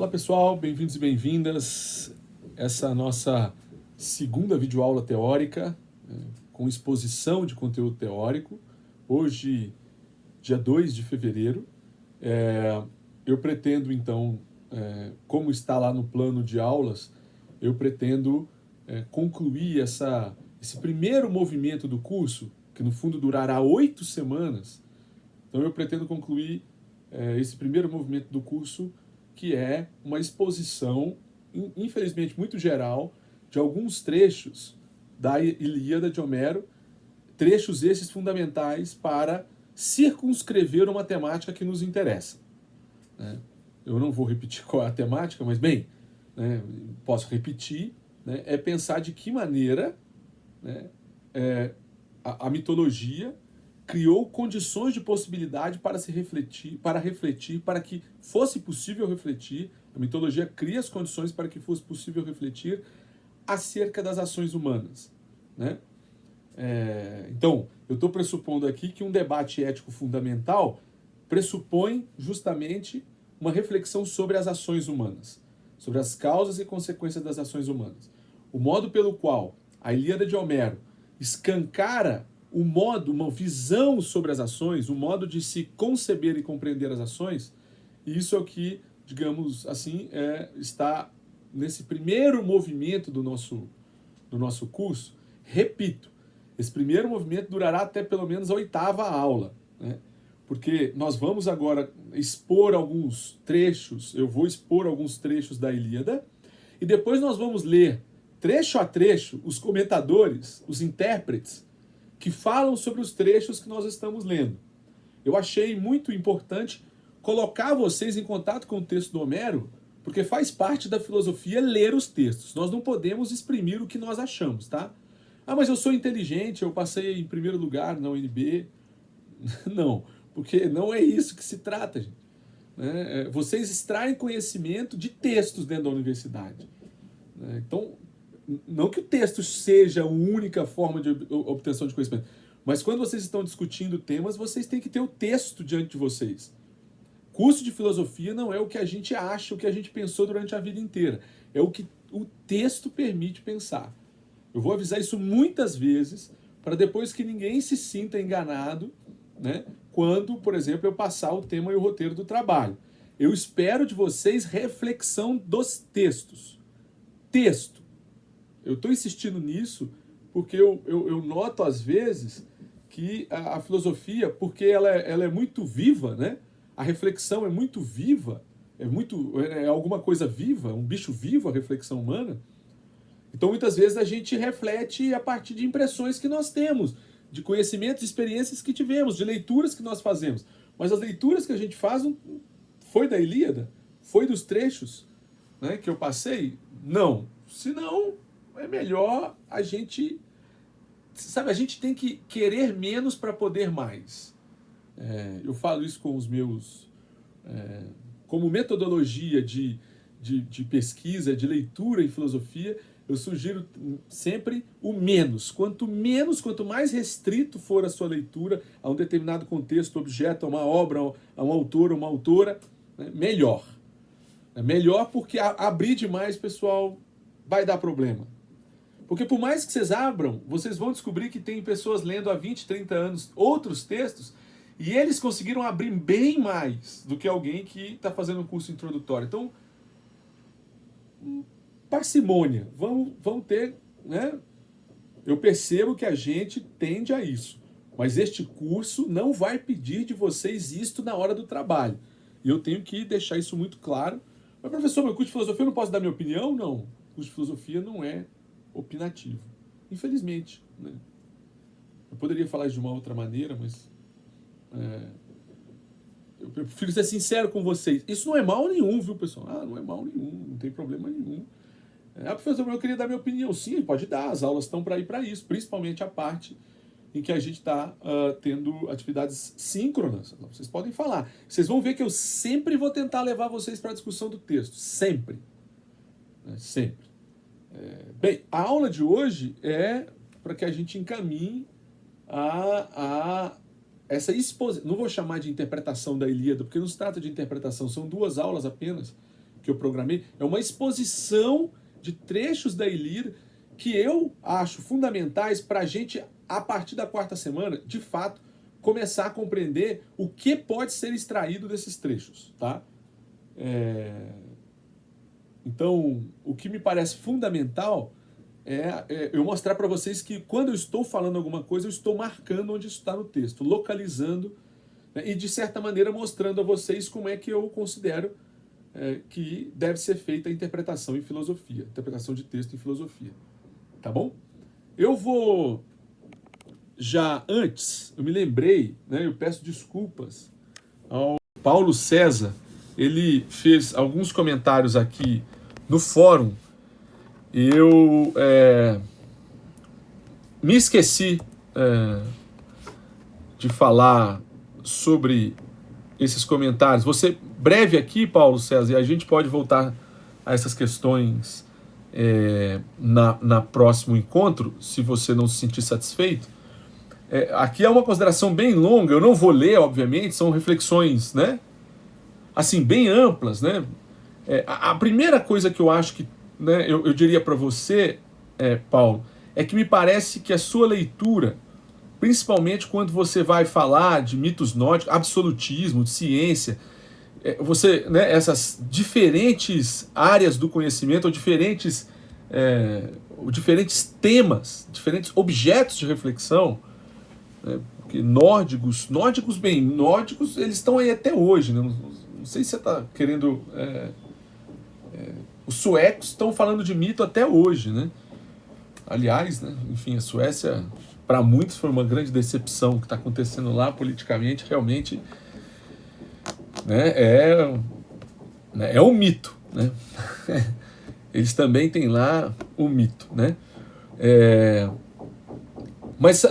Olá pessoal, bem-vindos e bem-vindas. Essa é a nossa segunda videoaula teórica, com exposição de conteúdo teórico. Hoje, dia 2 de fevereiro. Eu pretendo então, como está lá no plano de aulas, eu pretendo concluir esse primeiro movimento do curso, que no fundo durará 8 semanas. Então eu pretendo concluir esse primeiro movimento do curso, que é uma exposição, infelizmente muito geral, de alguns trechos da Ilíada de Homero, trechos esses fundamentais para circunscrever uma temática que nos interessa. Eu não vou repetir qual é a temática, mas bem, posso repetir, é pensar de que maneira a mitologia criou condições de possibilidade para se refletir, para que fosse possível refletir. A mitologia cria as condições para que fosse possível refletir acerca das ações humanas, Então, eu estou pressupondo aqui que um debate ético fundamental pressupõe justamente uma reflexão sobre as ações humanas, sobre as causas e consequências das ações humanas. O modo pelo qual a Ilíada de Homero escancara uma visão sobre as ações, o modo de se conceber e compreender as ações, e isso é o que, digamos assim, está nesse primeiro movimento do nosso curso. Repito, esse primeiro movimento durará até pelo menos a 8ª aula, porque nós vamos agora expor alguns trechos, eu vou expor alguns trechos da Ilíada, e depois nós vamos ler, trecho a trecho, os comentadores, os intérpretes, que falam sobre os trechos que nós estamos lendo. Eu achei muito importante colocar vocês em contato com o texto do Homero, porque faz parte da filosofia ler os textos. Nós não podemos exprimir o que nós achamos, tá? Ah, mas eu sou inteligente, eu passei em primeiro lugar na UNB. Não, porque não é isso que se trata, gente. Vocês extraem conhecimento de textos dentro da universidade. Então, não que o texto seja a única forma de obtenção de conhecimento, mas quando vocês estão discutindo temas, vocês têm que ter o texto diante de vocês. Curso de filosofia não é o que a gente acha, o que a gente pensou durante a vida inteira. É o que o texto permite pensar. Eu vou avisar isso muitas vezes, para depois que ninguém se sinta enganado, quando, por exemplo, eu passar o tema e o roteiro do trabalho. Eu espero de vocês reflexão dos textos. Texto. Eu estou insistindo nisso porque eu noto às vezes que a filosofia, porque ela é muito viva, A reflexão é muito viva, é alguma coisa viva, um bicho vivo a reflexão humana. Então muitas vezes a gente reflete a partir de impressões que nós temos, de conhecimentos, experiências que tivemos, de leituras que nós fazemos. Mas as leituras que a gente faz foi da Ilíada? Foi dos trechos que eu passei? Não. Se não, é melhor a gente... Sabe, a gente tem que querer menos para poder mais. Eu falo isso com os meus... como metodologia de pesquisa, de leitura em filosofia, eu sugiro sempre o menos. Quanto mais restrito for a sua leitura a um determinado contexto, objeto, a uma obra, a um autor, uma autora, melhor. Melhor porque abrir demais, pessoal, vai dar problema. Porque por mais que vocês abram, vocês vão descobrir que tem pessoas lendo há 20, 30 anos outros textos e eles conseguiram abrir bem mais do que alguém que está fazendo um curso introdutório. Então, parcimônia. Vamos ter... Eu percebo que a gente tende a isso. Mas este curso não vai pedir de vocês isto na hora do trabalho. E eu tenho que deixar isso muito claro. Mas, professor, meu curso de filosofia eu não posso dar minha opinião? Não. O curso de filosofia não é opinativo. Infelizmente. Eu poderia falar isso de uma outra maneira, mas... eu prefiro ser sincero com vocês. Isso não é mal nenhum, viu, pessoal? Não é mal nenhum, não tem problema nenhum. Professor, eu queria dar minha opinião. Sim, pode dar, as aulas estão para ir para isso, principalmente a parte em que a gente está tendo atividades síncronas. Vocês podem falar. Vocês vão ver que eu sempre vou tentar levar vocês para a discussão do texto. Sempre. Sempre. Bem, a aula de hoje é para que a gente encaminhe a essa exposição. Não vou chamar de interpretação da Ilíada, porque não se trata de interpretação, são 2 aulas apenas. que eu programei, é uma exposição de trechos da Ilíada que eu acho fundamentais para a gente, a partir da quarta semana, de fato, começar a compreender o que pode ser extraído desses trechos, tá? Então, o que me parece fundamental é eu mostrar para vocês que quando eu estou falando alguma coisa, eu estou marcando onde isso está no texto, localizando, né, e de certa maneira mostrando a vocês como é que eu considero que deve ser feita a interpretação em filosofia, interpretação de texto em filosofia, tá bom? Eu vou já antes, eu me lembrei, né, eu peço desculpas ao Paulo César, ele fez alguns comentários aqui no fórum. Eu me esqueci de falar sobre esses comentários. Vou ser breve aqui, Paulo César, e a gente pode voltar a essas questões na próximo encontro, se você não se sentir satisfeito. Aqui é uma consideração bem longa, eu não vou ler, obviamente, são reflexões, né, assim, bem amplas, né? A primeira coisa que eu acho que, né, eu diria para você, Paulo, é que me parece que a sua leitura, principalmente quando você vai falar de mitos nórdicos, absolutismo, de ciência, você, né, essas diferentes áreas do conhecimento, ou diferentes temas, diferentes objetos de reflexão, né, porque nórdicos, eles estão aí até hoje, né? Não sei se você está querendo... os suecos estão falando de mito até hoje, né? Aliás, né, enfim, a Suécia, para muitos, foi uma grande decepção. O que está acontecendo lá politicamente, realmente, né, é um mito, né? Eles também têm lá o mito, né? Mas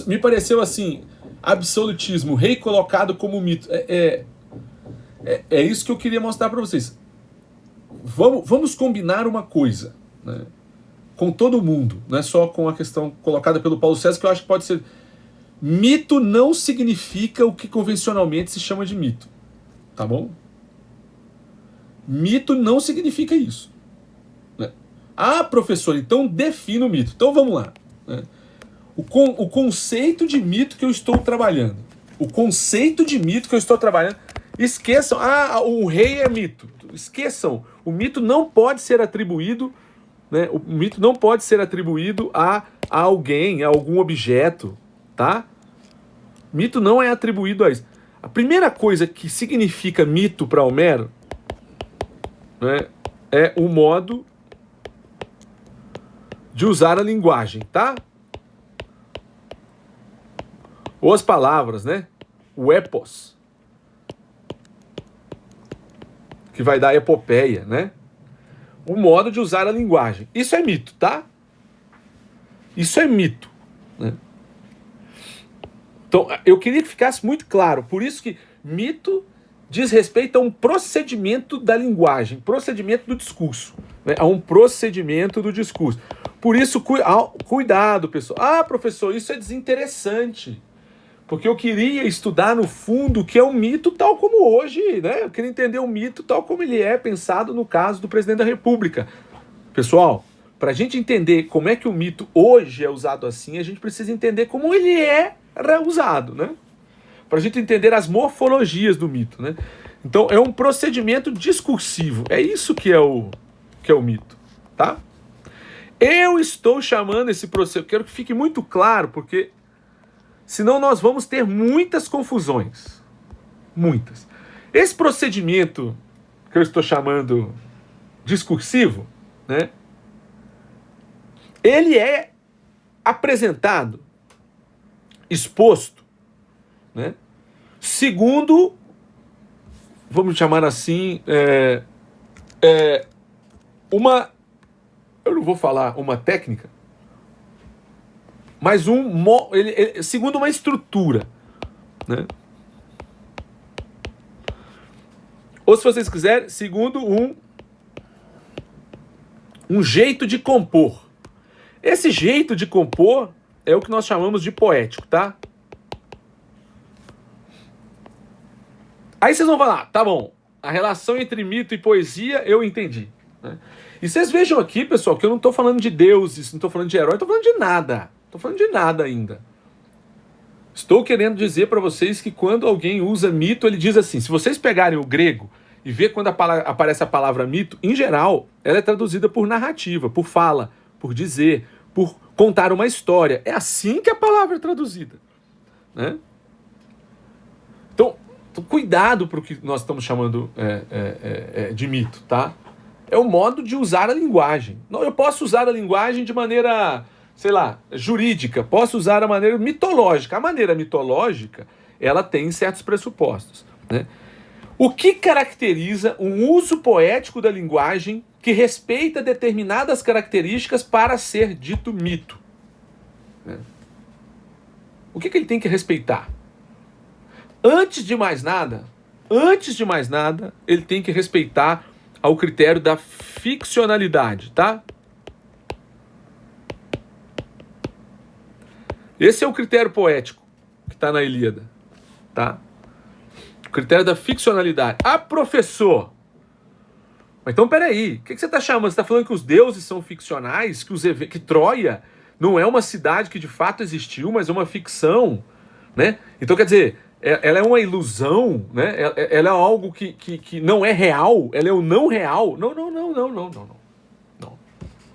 me pareceu assim, absolutismo recolocado como mito. É isso que eu queria mostrar para vocês. Vamos combinar uma coisa, né, com todo mundo, não é só com a questão colocada pelo Paulo César, que eu acho que pode ser... Mito não significa o que convencionalmente se chama de mito, tá bom? Mito não significa isso, né? Ah, professor, então defina o mito. Então vamos lá, né? O conceito de mito que eu estou trabalhando. Esqueçam, o rei é mito. Esqueçam, o mito não pode ser atribuído, né? O mito não pode ser atribuído a alguém, a algum objeto, tá? Mito não é atribuído a isso. A primeira coisa que significa mito para Homero, né, é o modo de usar a linguagem, tá? Ou as palavras, né? O epos, que vai dar epopeia, né? O modo de usar a linguagem. Isso é mito, tá? Isso é mito, né? Então, eu queria que ficasse muito claro. Por isso que mito diz respeito a um procedimento da linguagem, procedimento do discurso, né? A um procedimento do discurso. Por isso, cuidado, pessoal. Ah, professor, isso é desinteressante. Porque eu queria estudar no fundo o que é um mito tal como hoje, né? Eu queria entender o mito tal como ele é pensado no caso do presidente da República. Pessoal, para a gente entender como é que o mito hoje é usado assim, a gente precisa entender como ele é usado, né? Para a gente entender as morfologias do mito, né? Então, é um procedimento discursivo. É isso que é o mito, tá? Eu estou chamando esse procedimento, quero que fique muito claro, porque senão nós vamos ter muitas confusões. Muitas. Esse procedimento que eu estou chamando discursivo, né? Ele é apresentado, exposto, né, segundo, vamos chamar assim, eu não vou falar uma técnica, mas segundo uma estrutura, né? Ou, se vocês quiserem, segundo um jeito de compor. Esse jeito de compor é o que nós chamamos de poético, tá? Aí vocês vão falar, tá bom, A relação entre mito e poesia eu entendi, né? E vocês vejam aqui, pessoal, que eu não estou falando de deuses, não estou falando de herói, estou falando de nada. Estou falando de nada ainda. Estou querendo dizer para vocês que quando alguém usa mito, ele diz assim, se vocês pegarem o grego e ver quando aparece a palavra mito, em geral, ela é traduzida por narrativa, por fala, por dizer, por contar uma história. É assim que a palavra é traduzida, né? Então, cuidado para o que nós estamos chamando de mito, tá? É o modo de usar a linguagem. Não, eu posso usar a linguagem de maneira, sei lá, jurídica, posso usar a maneira mitológica. A maneira mitológica, ela tem certos pressupostos, né? O que caracteriza um uso poético da linguagem que respeita determinadas características para ser dito mito, né? O que ele tem que respeitar? Antes de mais nada, ele tem que respeitar ao critério da ficcionalidade, tá? Esse é o critério poético que está na Ilíada, tá? O critério da ficcionalidade. Ah, professor! Mas então, peraí, o que você está chamando? Você está falando que os deuses são ficcionais? Que Troia não é uma cidade que de fato existiu, mas é uma ficção, né? Então, quer dizer, ela é uma ilusão, né? Ela é algo que não é real, ela é o não real. Não.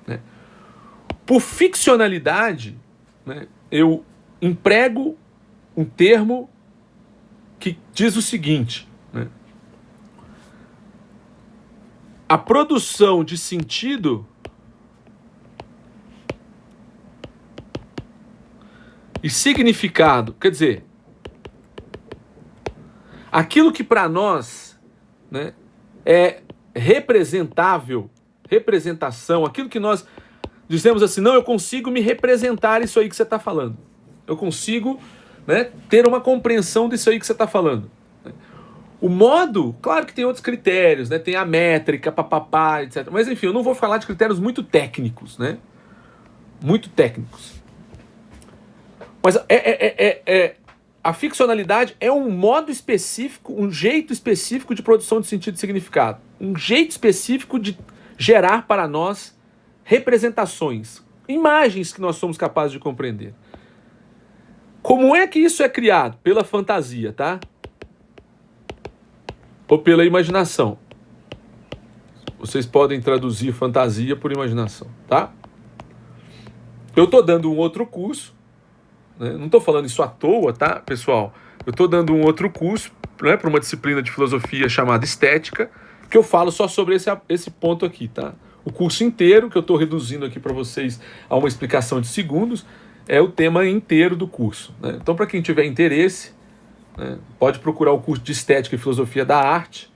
Né? Por ficcionalidade, né, eu emprego um termo que diz o seguinte, né? A produção de sentido e significado, quer dizer, aquilo que para nós, né, é representação, aquilo que nós dizemos assim, não, eu consigo me representar isso aí que você está falando. Eu consigo, né, ter uma compreensão disso aí que você está falando. O modo, claro que tem outros critérios, né? Tem a métrica, papapá, etc. Mas enfim, eu não vou falar de critérios muito técnicos, né? Muito técnicos. Mas a ficcionalidade é um modo específico, um jeito específico de produção de sentido e significado. Um jeito específico de gerar para nós representações, imagens que nós somos capazes de compreender. Como é que isso é criado? Pela fantasia, tá? Ou pela imaginação. Vocês podem traduzir fantasia por imaginação, tá? Eu estou dando um outro curso, né? Não estou falando isso à toa, tá, pessoal? Eu estou dando um outro curso, né, para uma disciplina de filosofia chamada estética, que eu falo só sobre esse ponto aqui, tá? O curso inteiro, que eu estou reduzindo aqui para vocês a uma explicação de segundos, é o tema inteiro do curso, né? Então, para quem tiver interesse, né, pode procurar o curso de Estética e Filosofia da Arte,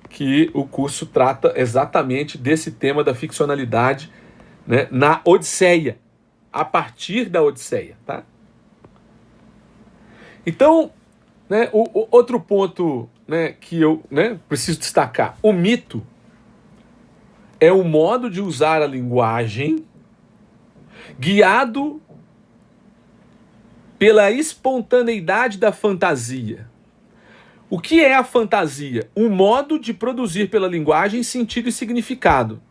que o curso trata exatamente desse tema da ficcionalidade, né, na Odisseia, a partir da Odisseia, tá? Então, né, o outro ponto, né, que eu, né, preciso destacar, o mito é o modo de usar a linguagem guiado pela espontaneidade da fantasia. O que é a fantasia? Um modo de produzir pela linguagem sentido e significado.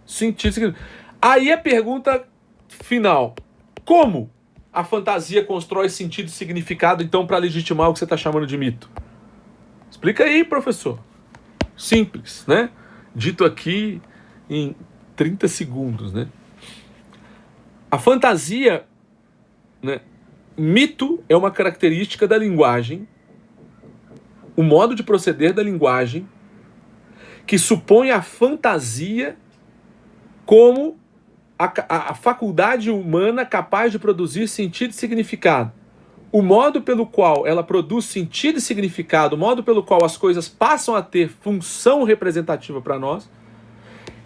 Sentido e significado. Aí a pergunta final. Como a fantasia constrói sentido e significado, então, para legitimar o que você está chamando de mito? Explica aí, professor. Simples, né? Dito aqui em 30 segundos, né? A fantasia, né? Mito é uma característica da linguagem, o modo de proceder da linguagem, que supõe a fantasia como a faculdade humana capaz de produzir sentido e significado. O modo pelo qual ela produz sentido e significado, o modo pelo qual as coisas passam a ter função representativa para nós,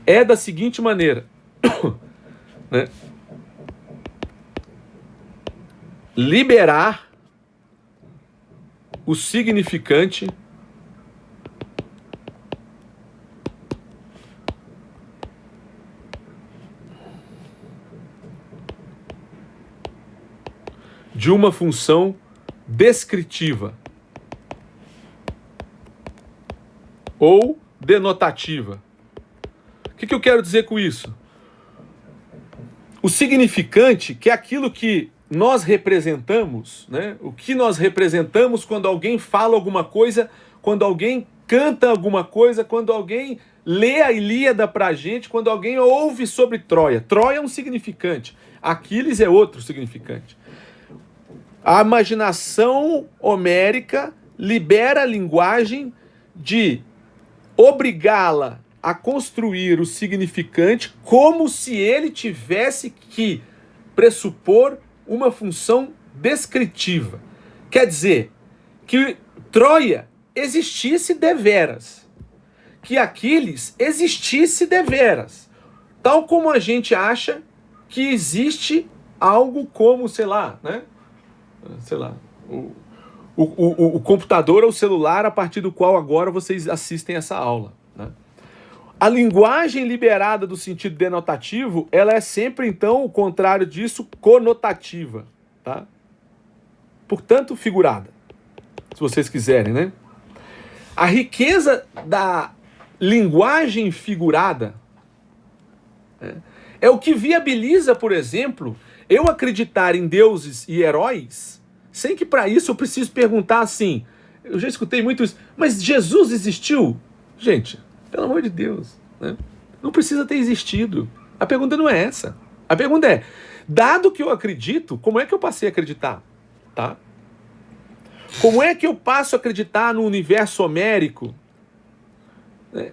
é da seguinte maneira, né? Liberar o significante de uma função descritiva. ou denotativa. O que eu quero dizer com isso? O significante, que é aquilo que nós representamos, né? O que nós representamos quando alguém fala alguma coisa, quando alguém canta alguma coisa, quando alguém lê a Ilíada pra gente, quando alguém ouve sobre Troia. Troia é um significante, Aquiles é outro significante. A imaginação homérica libera a linguagem de obrigá-la a construir o significante como se ele tivesse que pressupor uma função descritiva. Quer dizer, que Troia existisse deveras, que Aquiles existisse deveras, tal como a gente acha que existe algo como, sei lá, o computador ou o celular a partir do qual agora vocês assistem essa aula, né? A linguagem liberada do sentido denotativo, ela é sempre, então, o contrário disso, conotativa, tá? Portanto, figurada, se vocês quiserem, né? A riqueza da linguagem figurada é o que viabiliza, por exemplo, eu acreditar em deuses e heróis, sem que para isso eu preciso perguntar assim, eu já escutei muito isso, mas Jesus existiu? Gente, pelo amor de Deus, né? Não precisa ter existido. A pergunta não é essa. A pergunta é, dado que eu acredito, como é que eu passei a acreditar? Tá? Como é que eu passo a acreditar no universo homérico, né?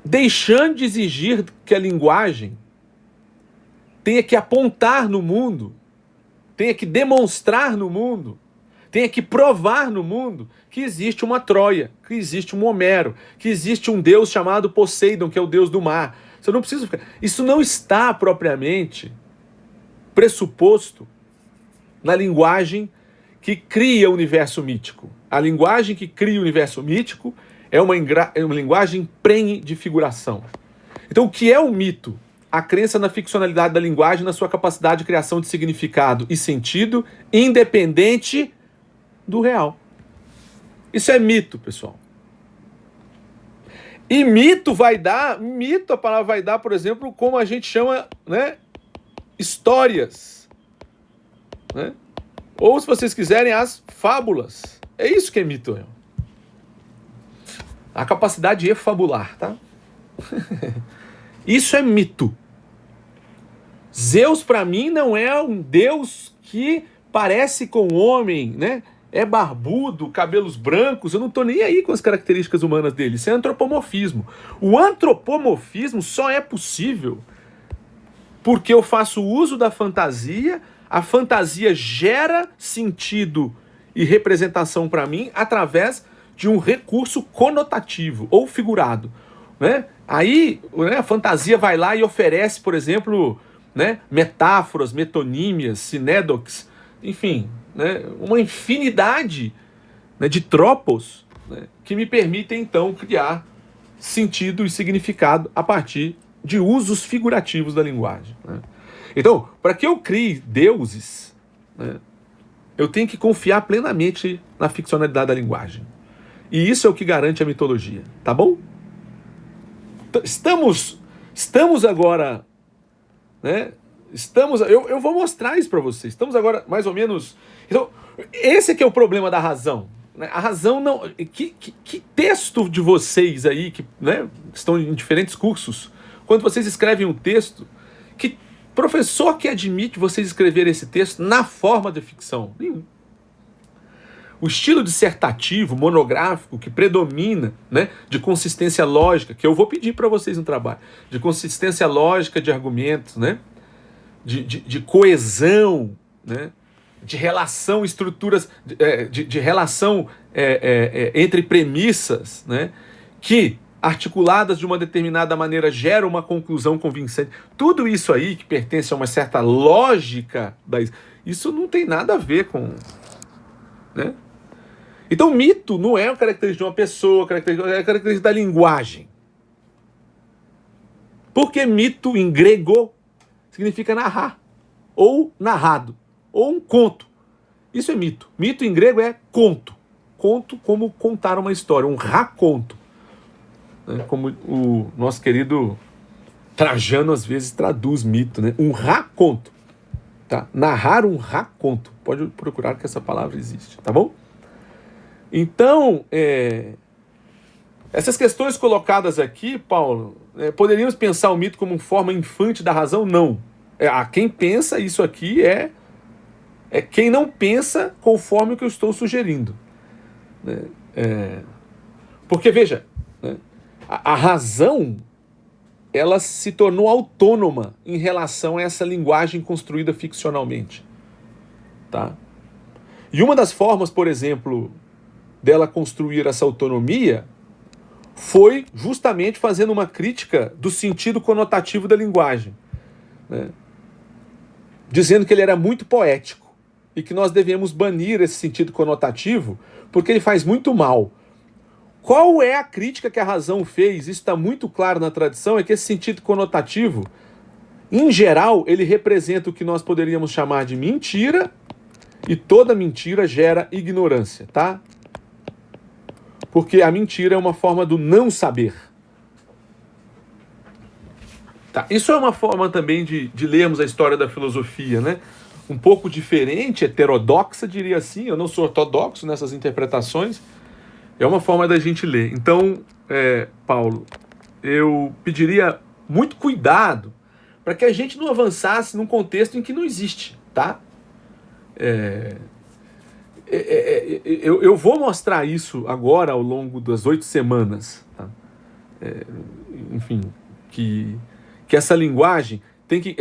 Deixando de exigir que a linguagem tenha que apontar no mundo, tenha que demonstrar no mundo, tenha que provar no mundo que existe uma Troia, que existe um Homero, que existe um deus chamado Poseidon, que é o deus do mar. Você não precisa ficar... Isso não está propriamente pressuposto na linguagem que cria o universo mítico. A linguagem que cria o universo mítico é uma linguagem prenhe de figuração. Então, o que é o mito? A crença na ficcionalidade da linguagem, na sua capacidade de criação de significado e sentido, independente do real. Isso é mito, pessoal. E mito, a palavra vai dar, por exemplo, como a gente chama, né, histórias, né? Ou, se vocês quiserem, as fábulas. É isso que é mito. A capacidade de efabular, tá? Isso é mito. Zeus, para mim, não é um deus que parece com um homem, né? É barbudo, cabelos brancos, eu não tô nem aí com as características humanas dele. Isso é antropomorfismo. O antropomorfismo só é possível porque eu faço uso da fantasia, a fantasia gera sentido e representação para mim através de um recurso conotativo ou figurado, né? Aí, né, a fantasia vai lá e oferece, por exemplo, né, metáforas, metonímias, sinédoques, enfim, né, uma infinidade, né, de tropos, né, que me permitem, então, criar sentido e significado a partir de usos figurativos da linguagem, né? Então, para que eu crie deuses, né, eu tenho que confiar plenamente na ficcionalidade da linguagem. E isso é o que garante a mitologia, tá bom? Estamos agora, né? Eu vou mostrar isso para vocês. Estamos agora mais ou menos. Então, esse aqui é o problema da razão, né? A razão não. Que texto de vocês aí que, né, estão em diferentes cursos, quando vocês escrevem um texto, que professor que admite vocês escreverem esse texto na forma de ficção? Nenhum. O estilo dissertativo, monográfico, que predomina, né, de consistência lógica, que eu vou pedir para vocês no trabalho, de consistência lógica de argumentos, né, de coesão, né, de relação, estruturas, de relação entre premissas, né, que, articuladas de uma determinada maneira, geram uma conclusão convincente. Tudo isso aí que pertence a uma certa lógica, isso não tem nada a ver com... né? Então, mito não é uma característica de uma pessoa, é uma característica da linguagem. Porque mito, em grego, significa narrar, ou narrado, ou um conto. Isso é mito. Mito, em grego, é conto. Conto como contar uma história, um raconto. né? Como o nosso querido Trajano às vezes traduz mito, né? Um raconto, tá? Narrar um raconto. Pode procurar que essa palavra existe, tá bom? Então, essas questões colocadas aqui, Paulo, poderíamos pensar o mito como uma forma infante da razão? Não. Quem pensa isso aqui é quem não pensa conforme o que eu estou sugerindo. Porque, veja, né, a razão, ela se tornou autônoma em relação a essa linguagem construída ficcionalmente. Tá? E uma das formas, por exemplo, dela construir essa autonomia foi justamente fazendo uma crítica do sentido conotativo da linguagem, né? Dizendo que ele era muito poético e que nós devemos banir esse sentido conotativo porque ele faz muito mal. Qual é a crítica que a razão fez? Isso está muito claro na tradição, é que esse sentido conotativo, em geral, ele representa o que nós poderíamos chamar de mentira, e toda mentira gera ignorância, tá? Porque a mentira é uma forma do não saber. Tá? Isso é uma forma também de lermos a história da filosofia, né? Um pouco diferente, heterodoxa, diria assim. Eu não sou ortodoxo nessas interpretações. É uma forma da gente ler. Então, Paulo, eu pediria muito cuidado para que a gente não avançasse num contexto em que não existe, tá? Eu vou mostrar isso agora ao longo das 8 semanas, tá? Enfim, que essa linguagem tem que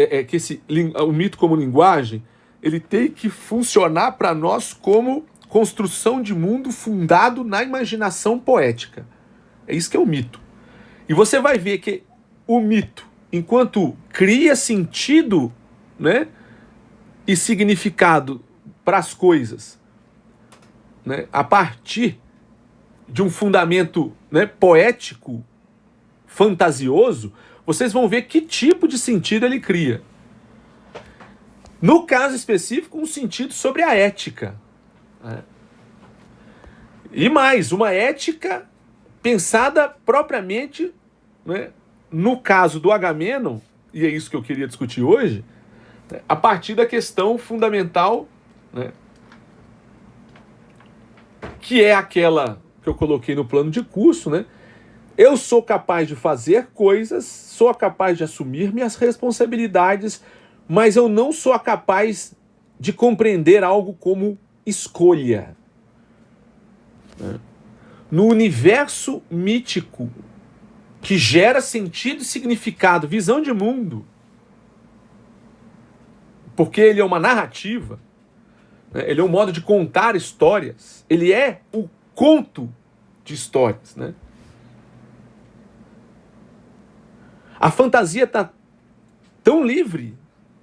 o mito como linguagem, ele tem que funcionar para nós como construção de mundo fundado na imaginação poética. É isso que é o mito. E você vai ver que o mito, enquanto cria sentido, né, e significado para as coisas, né, a partir de um fundamento, né, poético, fantasioso, vocês vão ver que tipo de sentido ele cria. No caso específico, um sentido sobre a ética. E mais, uma ética pensada propriamente, né, no caso do Agamenon, e é isso que eu queria discutir hoje, né, a partir da questão fundamental, né, que é aquela que eu coloquei no plano de curso, né? Eu sou capaz de fazer coisas, sou capaz de assumir minhas responsabilidades, mas eu não sou capaz de compreender algo como escolha. No universo mítico que gera sentido e significado, visão de mundo, porque ele é uma narrativa, né? Ele é um modo de contar histórias, ele é o conto de histórias, né? A fantasia está tão livre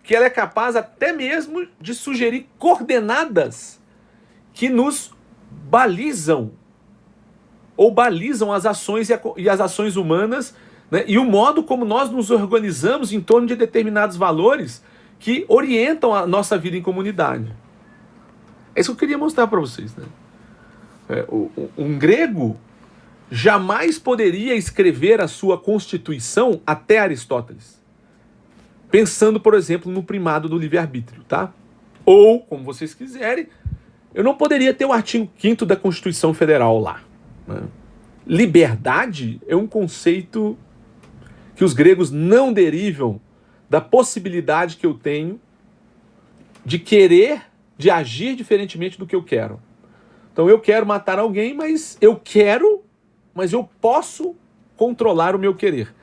que ela é capaz até mesmo de sugerir coordenadas que nos balizam ou balizam as ações e as ações humanas, né, e o modo como nós nos organizamos em torno de determinados valores que orientam a nossa vida em comunidade. É isso que eu queria mostrar para vocês, né? Um grego jamais poderia escrever a sua constituição até Aristóteles, pensando, por exemplo, no primado do livre-arbítrio, tá? Ou, como vocês quiserem, eu não poderia ter o artigo 5º da Constituição Federal lá, né? Liberdade é um conceito que os gregos não derivam da possibilidade que eu tenho de querer, de agir diferentemente do que eu quero. Então eu quero matar alguém, mas eu posso controlar o meu querer,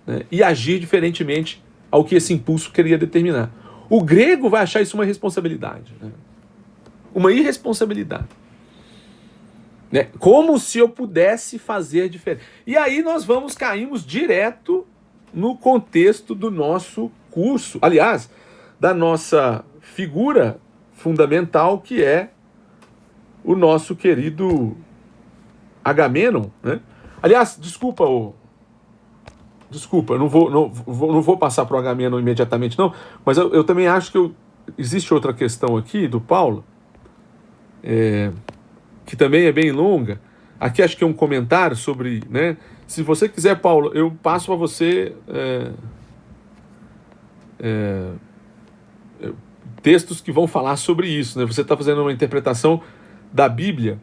né, e agir diferentemente ao que esse impulso queria determinar. O grego vai achar isso uma responsabilidade, né? Uma irresponsabilidade, né? Como se eu pudesse fazer diferente. E aí nós caímos direto no contexto do nosso curso, aliás, da nossa figura fundamental, que é o nosso querido Agamenon, né? Aliás, desculpa, eu não vou passar para o Agamenon imediatamente, não, mas eu também acho que existe outra questão aqui do Paulo, que também é bem longa. Aqui acho que é um comentário sobre, né, Se você quiser, Paulo, eu passo para você textos que vão falar sobre isso, né? Você está fazendo uma interpretação da Bíblia.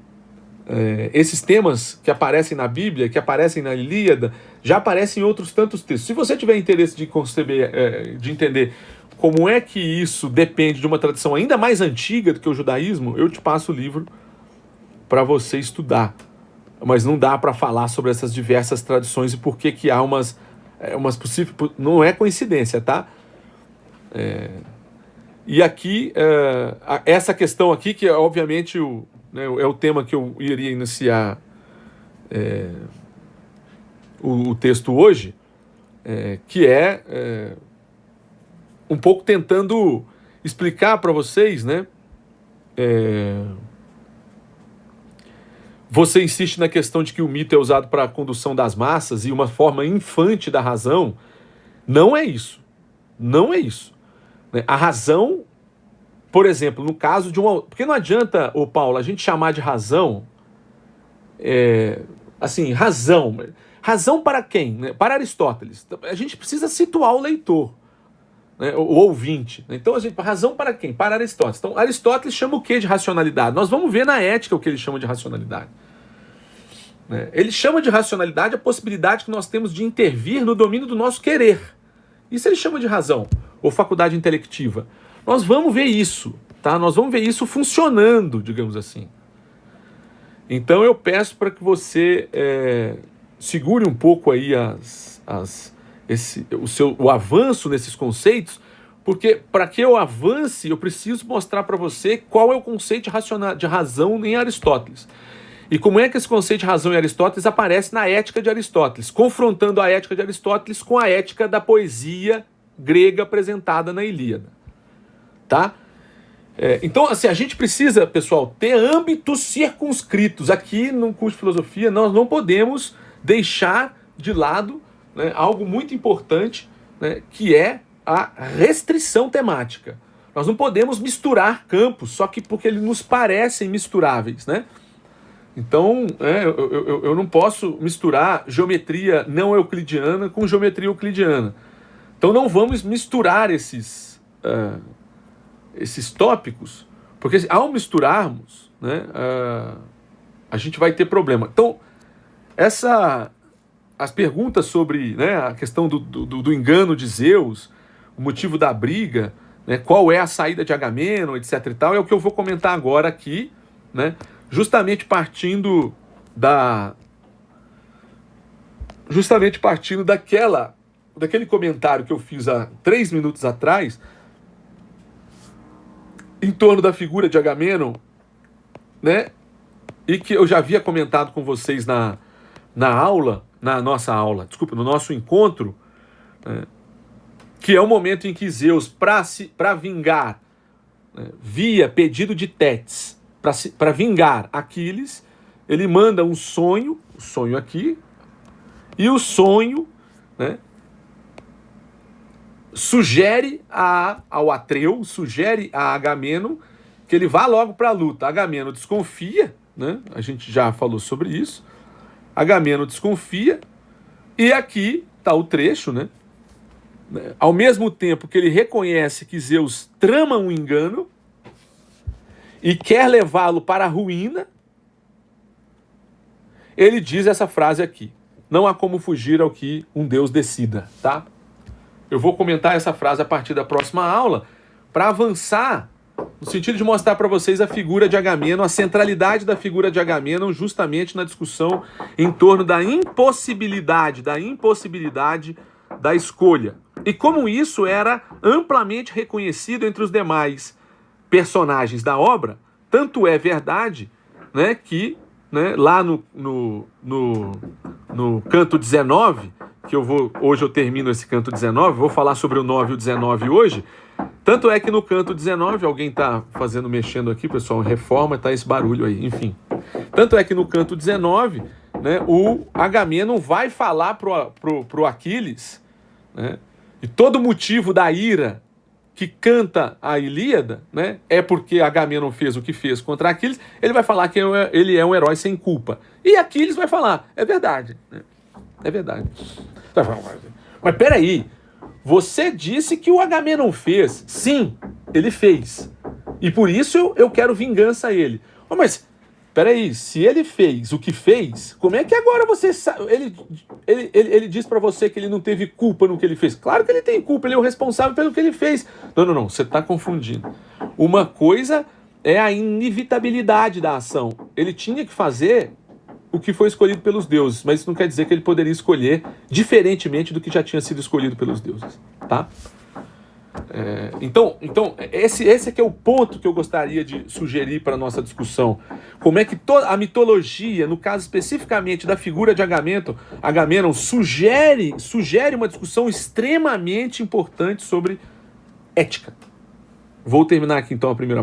Esses temas que aparecem na Bíblia, que aparecem na Ilíada, já aparecem em outros tantos textos. Se você tiver interesse de conceber, de entender como é que isso depende de uma tradição ainda mais antiga do que o judaísmo, eu te passo o livro para você estudar. Mas não dá para falar sobre essas diversas tradições e por que há umas possíveis... Não é coincidência, tá? E aqui, essa questão aqui, que é obviamente é o tema que eu iria iniciar o texto hoje, que é um pouco tentando explicar para vocês, né? Você insiste na questão de que o mito é usado para a condução das massas e uma forma infante da razão. Não é isso. Não é isso. A razão, por exemplo, no caso de uma... Porque não adianta, Paulo, a gente chamar de razão... assim, razão. Razão para quem? Né? Para Aristóteles. A gente precisa situar o leitor, né? O ouvinte. Então, razão para quem? Para Aristóteles. Então, Aristóteles chama o que de racionalidade? Nós vamos ver na ética o que ele chama de racionalidade. Ele chama de racionalidade a possibilidade que nós temos de intervir no domínio do nosso querer. Isso ele chama de razão, ou faculdade intelectiva. Nós vamos ver isso, tá? Nós vamos ver isso funcionando, digamos assim. Então eu peço para que você segure um pouco aí o avanço nesses conceitos, porque para que eu avance, eu preciso mostrar para você qual é o conceito de razão em Aristóteles. E como é que esse conceito de razão em Aristóteles aparece na ética de Aristóteles, confrontando a ética de Aristóteles com a ética da poesia grega apresentada na Ilíada. Tá? Então, assim, a gente precisa, pessoal, ter âmbitos circunscritos. Aqui no curso de filosofia, nós não podemos deixar de lado, né, algo muito importante, né, que é a restrição temática. Nós não podemos misturar campos, só que porque eles nos parecem misturáveis, né? Então, eu não posso misturar geometria não euclidiana com geometria euclidiana. Então não vamos misturar esses tópicos, porque ao misturarmos, né, a gente vai ter problema. Então, as perguntas sobre, né, a questão do engano de Zeus, o motivo da briga, né, qual é a saída de Agamemnon, etc. e tal, é o que eu vou comentar agora aqui, né, justamente partindo daquele comentário que eu fiz há 3 minutos atrás, em torno da figura de Agamemnon, né? E que eu já havia comentado com vocês no nosso encontro, né? Que é o momento em que Zeus, para vingar, né, via pedido de Tétis, para vingar Aquiles, ele manda um sonho aqui, e o sonho, né, sugere ao Atreu, sugere a Agamemnon que ele vá logo para a luta. Agamemnon desconfia, né, a gente já falou sobre isso, Agamemnon desconfia, e aqui está o trecho, né, ao mesmo tempo que ele reconhece que Zeus trama um engano, e quer levá-lo para a ruína, ele diz essa frase aqui: não há como fugir ao que um Deus decida, tá? Eu vou comentar essa frase a partir da próxima aula, para avançar, no sentido de mostrar para vocês a figura de Agamemnon, a centralidade da figura de Agamemnon, justamente na discussão em torno da impossibilidade da escolha. E como isso era amplamente reconhecido entre os demais personagens da obra, tanto é verdade, né, que, né, lá no canto 19, que hoje eu termino esse canto 19, vou falar sobre o 9 e o 19 hoje, tanto é que no canto 19, alguém está mexendo aqui, pessoal, reforma, tá esse barulho aí, enfim. Tanto é que no canto 19, né, o Agamemnon vai falar pro Aquiles, né, e todo motivo da ira que canta a Ilíada, né, é porque Agamemnon fez o que fez contra Aquiles. Ele vai falar que ele é um herói sem culpa. E Aquiles vai falar, é verdade, né? É verdade. Mas peraí, você disse que o Agamenon fez. Sim, ele fez. E por isso eu quero vingança a ele. Mas, peraí, se ele fez o que fez, como é que agora você sabe? Ele diz pra você que ele não teve culpa no que ele fez. Claro que ele tem culpa, ele é o responsável pelo que ele fez. Não, você tá confundindo. Uma coisa é a inevitabilidade da ação. Ele tinha que fazer o que foi escolhido pelos deuses, mas isso não quer dizer que ele poderia escolher diferentemente do que já tinha sido escolhido pelos deuses, tá? Então esse é que é o ponto que eu gostaria de sugerir para a nossa discussão. Como é que a mitologia, no caso especificamente da figura de Agamenon, sugere uma discussão extremamente importante sobre ética. Vou terminar aqui então a primeira